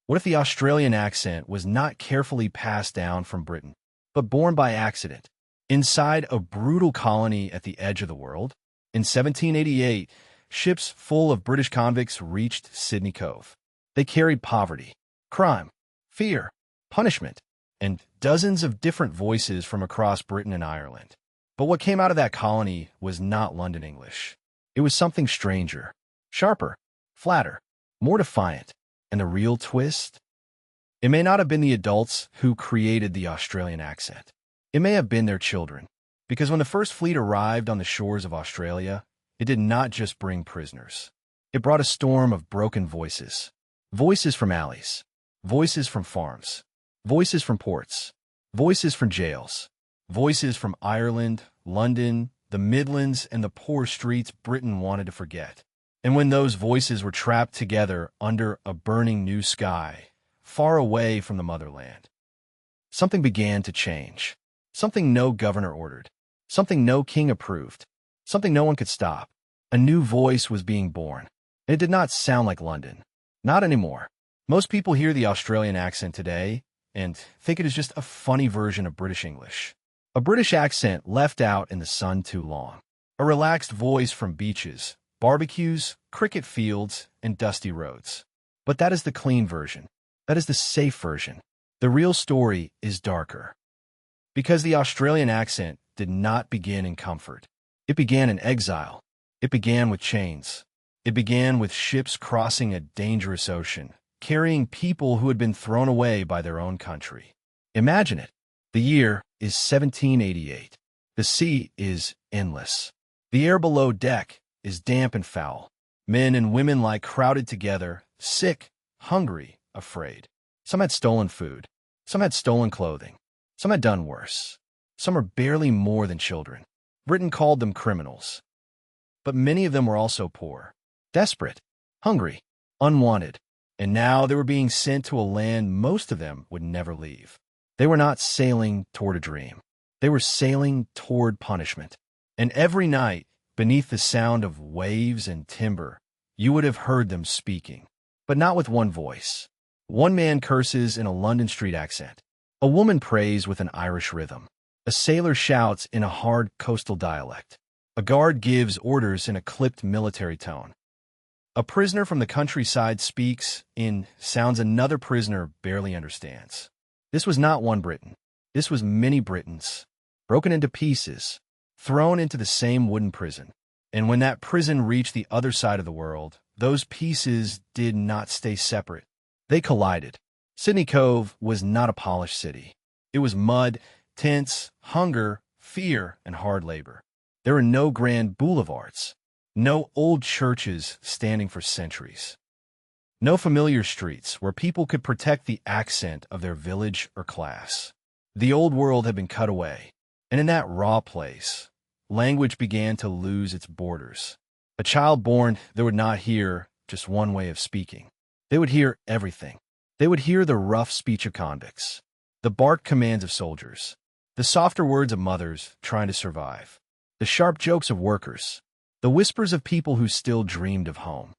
What if the Australian accent was not carefully passed down from Britain, but born by accident, inside a brutal colony at the edge of the world? In 1788, ships full of British convicts reached Sydney Cove. They carried poverty, crime, fear, punishment, and dozens of different voices from across Britain and Ireland. But what came out of that colony was not London English. It was something stranger, sharper, flatter, more defiant. And the real twist? It may not have been the adults who created the Australian accent. It may have been their children. Because when the first fleet arrived on the shores of Australia, it did not just bring prisoners. It brought a storm of broken voices. Voices from alleys. Voices from farms. Voices from ports. Voices from jails. Voices from Ireland, London, the Midlands, and the poor streets Britain wanted to forget. And when those voices were trapped together under a burning new sky, far away from the motherland, something began to change. Something no governor ordered. Something no king approved. Something no one could stop. A new voice was being born. And it did not sound like London. Not anymore. Most people hear the Australian accent today and think it is just a funny version of British English. A British accent left out in the sun too long. A relaxed voice from beaches, barbecues, cricket fields, and dusty roads. But that is the clean version. That is the safe version. The real story is darker. Because the Australian accent did not begin in comfort. It began in exile. It began with chains. It began with ships crossing a dangerous ocean, carrying people who had been thrown away by their own country. Imagine it. The year is 1788. The sea is endless. The air below deck is damp and foul. Men and women lie crowded together, sick, hungry, afraid. Some had stolen food. Some had stolen clothing. Some had done worse. Some are barely more than children. Britain called them criminals. But many of them were also poor, desperate, hungry, unwanted. And now they were being sent to a land most of them would never leave. They were not sailing toward a dream. They were sailing toward punishment. And every night, beneath the sound of waves and timber, you would have heard them speaking. But not with one voice. One man curses in a London street accent. A woman prays with an Irish rhythm. A sailor shouts in a hard coastal dialect. A guard gives orders in a clipped military tone. A prisoner from the countryside speaks in sounds another prisoner barely understands. This was not one Britain. This was many Britons, broken into pieces, thrown into the same wooden prison. And when that prison reached the other side of the world, those pieces did not stay separate. They collided. Sydney Cove was not a polished city. It was mud, tents, hunger, fear, and hard labor. There were no grand boulevards, no old churches standing for centuries, no familiar streets where people could protect the accent of their village or class. The old world had been cut away, and in that raw place, language began to lose its borders. A child born there would not hear just one way of speaking. They would hear everything. They would hear the rough speech of convicts, the barked commands of soldiers, the softer words of mothers trying to survive, the sharp jokes of workers, the whispers of people who still dreamed of home.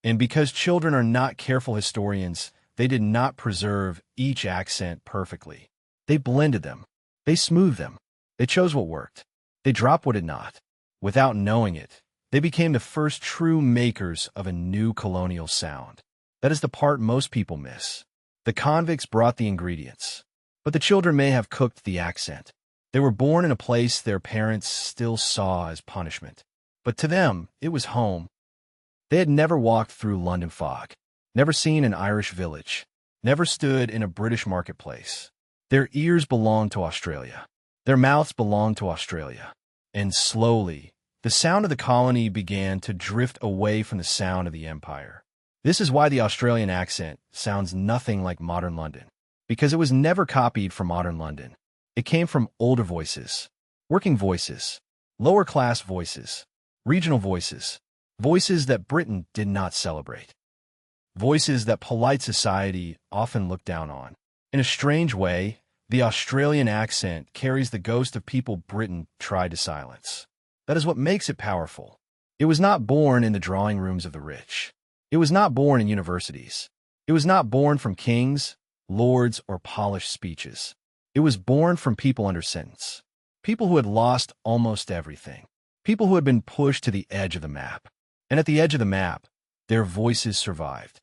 And because children are not careful historians, they did not preserve each accent perfectly. They blended them. They smoothed them. They chose what worked. They dropped what did not. Without knowing it, they became the first true makers of a new colonial sound. That is the part most people miss. The convicts brought the ingredients, but the children may have cooked the accent. They were born in a place their parents still saw as punishment. But to them, it was home. They had never walked through London fog, never seen an Irish village, never stood in a British marketplace. Their ears belonged to Australia. Their mouths belonged to Australia. And slowly, the sound of the colony began to drift away from the sound of the empire. This is why the Australian accent sounds nothing like modern London, because it was never copied from modern London. It came from older voices, working voices, lower-class voices, regional voices, voices that Britain did not celebrate, voices that polite society often looked down on. In a strange way, the Australian accent carries the ghost of people Britain tried to silence. That is what makes it powerful. It was not born in the drawing rooms of the rich. It was not born in universities. It was not born from kings, lords, or polished speeches. It was born from people under sentence. People who had lost almost everything. People who had been pushed to the edge of the map. And at the edge of the map, their voices survived.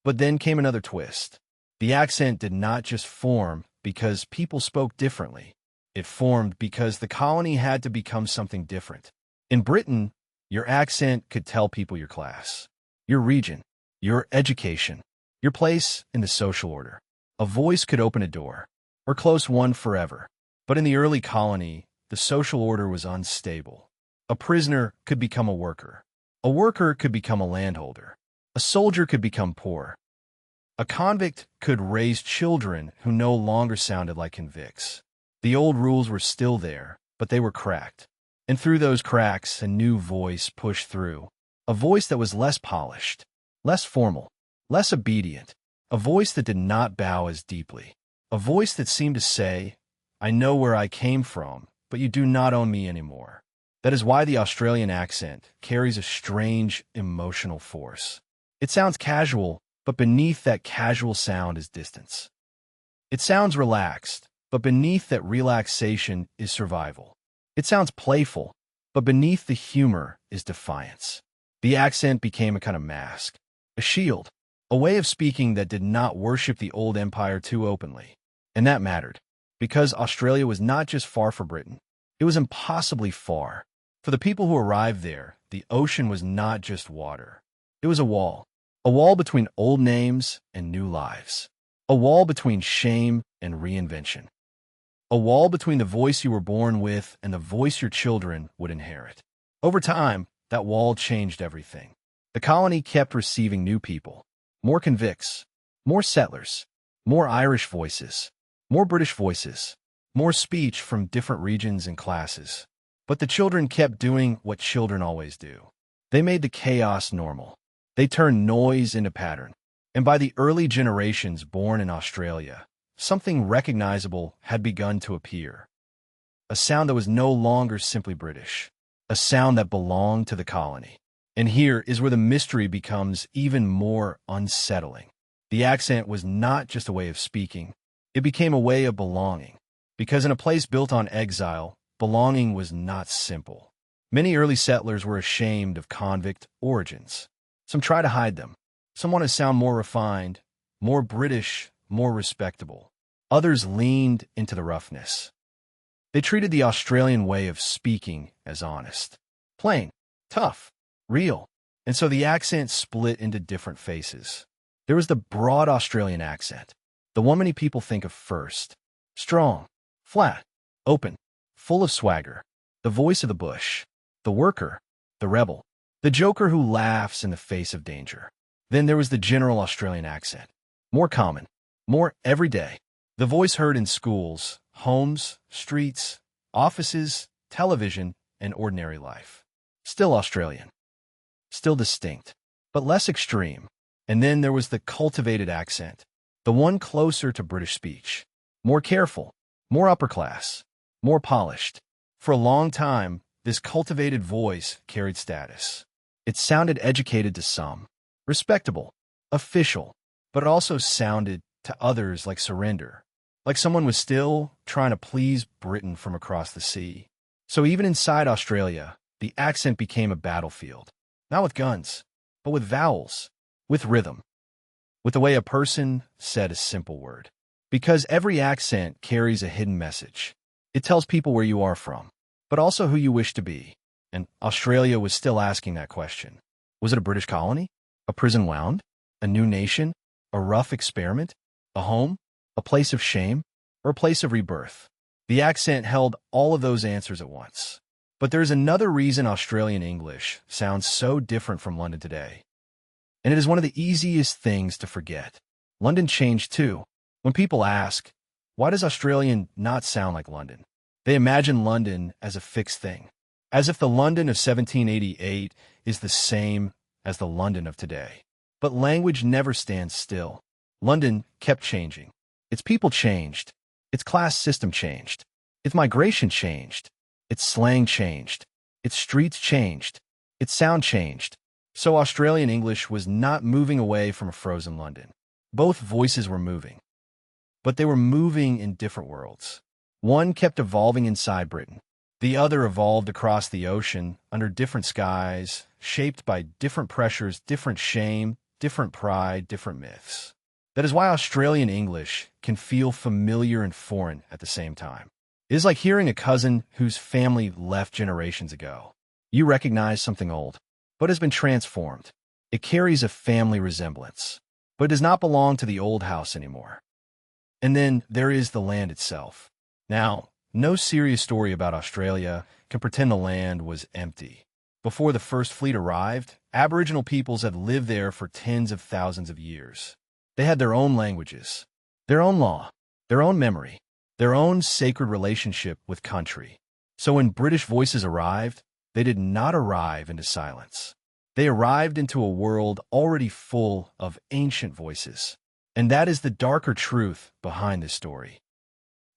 But then came another twist. The accent did not just form because people spoke differently. It formed because the colony had to become something different. In Britain, your accent could tell people your class, your region, your education, your place in the social order. A voice could open a door, or close one forever. But in the early colony, the social order was unstable. A prisoner could become a worker. A worker could become a landholder. A soldier could become poor. A convict could raise children who no longer sounded like convicts. The old rules were still there, but they were cracked. And through those cracks, a new voice pushed through. A voice that was less polished, less formal, less obedient. A voice that did not bow as deeply. A voice that seemed to say, I know where I came from, but you do not own me anymore. That is why the Australian accent carries a strange emotional force. It sounds casual, but beneath that casual sound is distance. It sounds relaxed, but beneath that relaxation is survival. It sounds playful, but beneath the humor is defiance. The accent became a kind of mask, a shield, a way of speaking that did not worship the old empire too openly. And that mattered, because Australia was not just far from Britain. It was impossibly far. For the people who arrived there, the ocean was not just water. It was a wall between old names and new lives, a wall between shame and reinvention, a wall between the voice you were born with and the voice your children would inherit. Over time, that wall changed everything. The colony kept receiving new people, more convicts, more settlers, more Irish voices, more British voices, more speech from different regions and classes. But the children kept doing what children always do. They made the chaos normal. They turned noise into pattern. And by the early generations born in Australia, something recognizable had begun to appear. A sound that was no longer simply British. A sound that belonged to the colony. And here is where the mystery becomes even more unsettling. The accent was not just a way of speaking. It became a way of belonging. Because in a place built on exile, belonging was not simple. Many early settlers were ashamed of convict origins. Some tried to hide them. Some wanted to sound more refined, more British, more respectable. Others leaned into the roughness. They treated the Australian way of speaking as honest, plain, tough, real. And so the accent split into different faces. There was the broad Australian accent, the one many people think of first. Strong, flat, open, full of swagger. The voice of the bush, the worker, the rebel, the joker who laughs in the face of danger. Then there was the general Australian accent, more common, more everyday. The voice heard in schools, homes, streets, offices, television, and ordinary life. Still Australian. Still distinct, but less extreme. And then there was the cultivated accent, the one closer to British speech. More careful, more upper class, more polished. For a long time, this cultivated voice carried status. It sounded educated to some, respectable, official, but it also sounded to others like surrender, like someone was still trying to please Britain from across the sea. So even inside Australia, the accent became a battlefield, not with guns, but with vowels, with rhythm, with the way a person said a simple word. Because every accent carries a hidden message. It tells people where you are from, but also who you wish to be. And Australia was still asking that question. Was it a British colony? A prison wound? A new nation? A rough experiment? A home? A place of shame? Or a place of rebirth? The accent held all of those answers at once. But there's another reason Australian English sounds so different from London today. And it is one of the easiest things to forget. London changed too. When people ask, why does Australian not sound like London? They imagine London as a fixed thing, as if the London of 1788 is the same as the London of today. But language never stands still. London kept changing. Its people changed. Its class system changed. Its migration changed. Its slang changed. Its streets changed. Its sound changed. So Australian English was not moving away from a frozen London. Both voices were moving, but they were moving in different worlds. One kept evolving inside Britain. The other evolved across the ocean, under different skies, shaped by different pressures, different shame, different pride, different myths. That is why Australian English can feel familiar and foreign at the same time. It is like hearing a cousin whose family left generations ago. You recognize something old, but has been transformed. It carries a family resemblance, but it does not belong to the old house anymore. And then there is the land itself. Now, no serious story about Australia can pretend the land was empty. Before the first fleet arrived, Aboriginal peoples had lived there for tens of thousands of years. They had their own languages, their own law, their own memory, their own sacred relationship with country. So when British voices arrived, they did not arrive into silence. They arrived into a world already full of ancient voices. And that is the darker truth behind this story.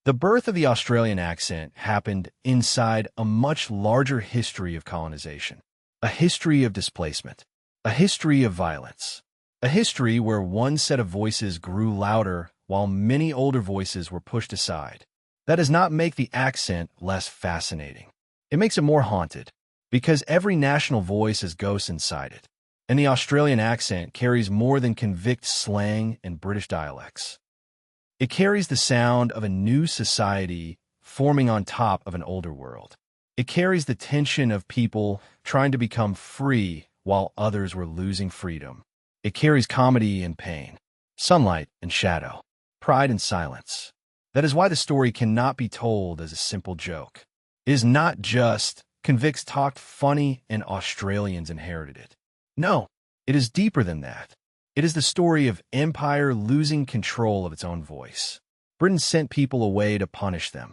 The birth of the Australian accent happened inside a much larger history of colonization, a history of displacement, a history of violence, a history where one set of voices grew louder while many older voices were pushed aside. That does not make the accent less fascinating. It makes it more haunted, because every national voice has ghosts inside it, and the Australian accent carries more than convict slang and British dialects. It carries the sound of a new society forming on top of an older world. It carries the tension of people trying to become free while others were losing freedom. It carries comedy and pain, sunlight and shadow, pride and silence. That is why the story cannot be told as a simple joke. It is not just convicts talked funny and Australians inherited it. No, it is deeper than that. It is the story of empire losing control of its own voice. Britain sent people away to punish them.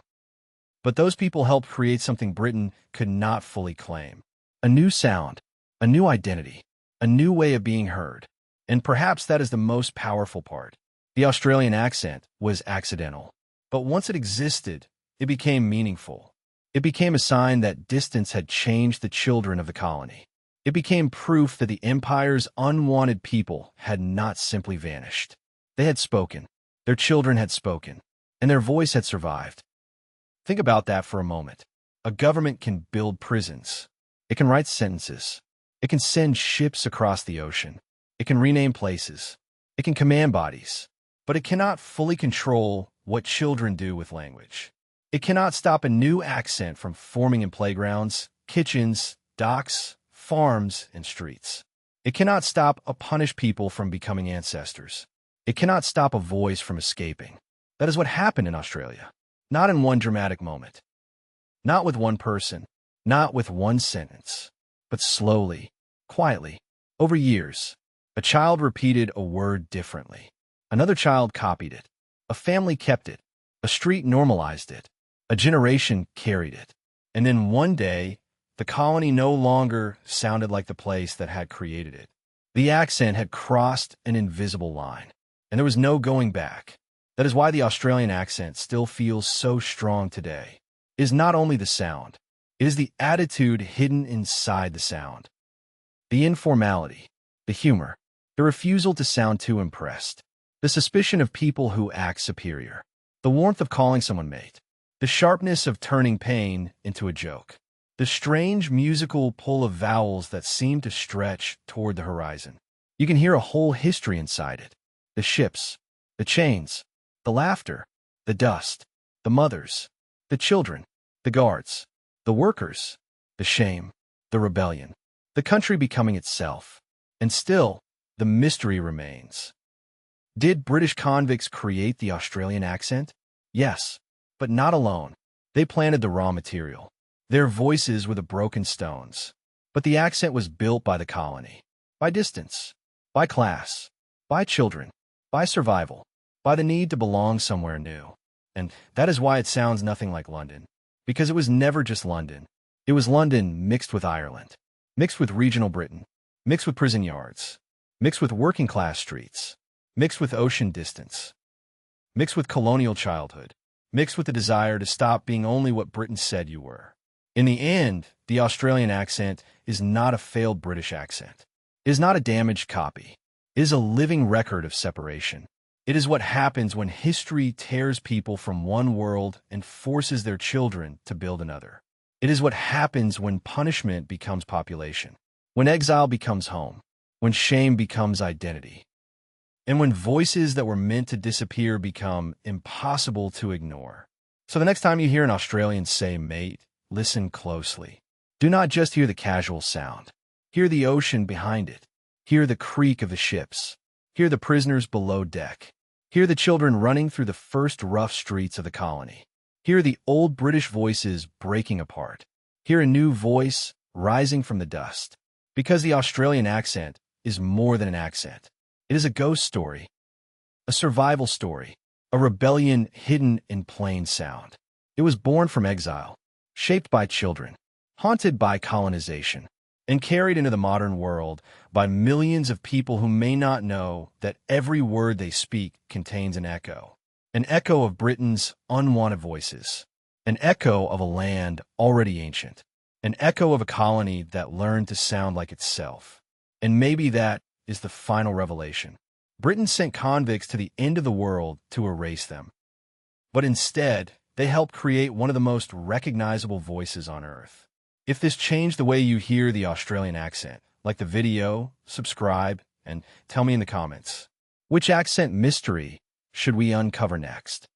But those people helped create something Britain could not fully claim. A new sound, a new identity, a new way of being heard. And perhaps that is the most powerful part. The Australian accent was accidental. But once it existed, it became meaningful. It became a sign that distance had changed the children of the colony. It became proof that the empire's unwanted people had not simply vanished. They had spoken, their children had spoken, and their voice had survived. Think about that for a moment. A government can build prisons. It can write sentences. It can send ships across the ocean. It can rename places. It can command bodies. But it cannot fully control what children do with language. It cannot stop a new accent from forming in playgrounds, kitchens, docks, farms, and streets. It cannot stop a punished people from becoming ancestors. It cannot stop a voice from escaping. That is what happened in Australia. Not in one dramatic moment. Not with one person. Not with one sentence. But slowly, quietly, over years. A child repeated a word differently. Another child copied it. A family kept it. A street normalized it. A generation carried it. And then one day, the colony no longer sounded like the place that had created it. The accent had crossed an invisible line, and there was no going back. That is why the Australian accent still feels so strong today. It is not only the sound, it is the attitude hidden inside the sound. The informality, the humor, the refusal to sound too impressed, the suspicion of people who act superior, the warmth of calling someone mate, the sharpness of turning pain into a joke. The strange musical pull of vowels that seem to stretch toward the horizon. You can hear a whole history inside it. The ships, the chains, the laughter, the dust, the mothers, the children, the guards, the workers, the shame, the rebellion, the country becoming itself. And still, the mystery remains. Did British convicts create the Australian accent? Yes, but not alone. They planted the raw material. Their voices were the broken stones. But the accent was built by the colony, by distance, by class, by children, by survival, by the need to belong somewhere new. And that is why it sounds nothing like London. Because it was never just London. It was London mixed with Ireland, mixed with regional Britain, mixed with prison yards, mixed with working-class streets, mixed with ocean distance, mixed with colonial childhood, mixed with the desire to stop being only what Britain said you were. In the end, the Australian accent is not a failed British accent. It is not a damaged copy. It is a living record of separation. It is what happens when history tears people from one world and forces their children to build another. It is what happens when punishment becomes population, when exile becomes home, when shame becomes identity, and when voices that were meant to disappear become impossible to ignore. So the next time you hear an Australian say mate, listen closely. Do not just hear the casual sound. Hear the ocean behind it. Hear the creak of the ships. Hear the prisoners below deck. Hear the children running through the first rough streets of the colony. Hear the old British voices breaking apart. Hear a new voice rising from the dust. Because the Australian accent is more than an accent. It is a ghost story, a survival story, a rebellion hidden in plain sound. It was born from exile, shaped by children, haunted by colonization, and carried into the modern world by millions of people who may not know that every word they speak contains an echo of Britain's unwanted voices, an echo of a land already ancient, an echo of a colony that learned to sound like itself. And maybe that is the final revelation. Britain sent convicts to the end of the world to erase them. But instead, they helped create one of the most recognizable voices on Earth. If this changed the way you hear the Australian accent, like the video, subscribe, and tell me in the comments. Which accent mystery should we uncover next?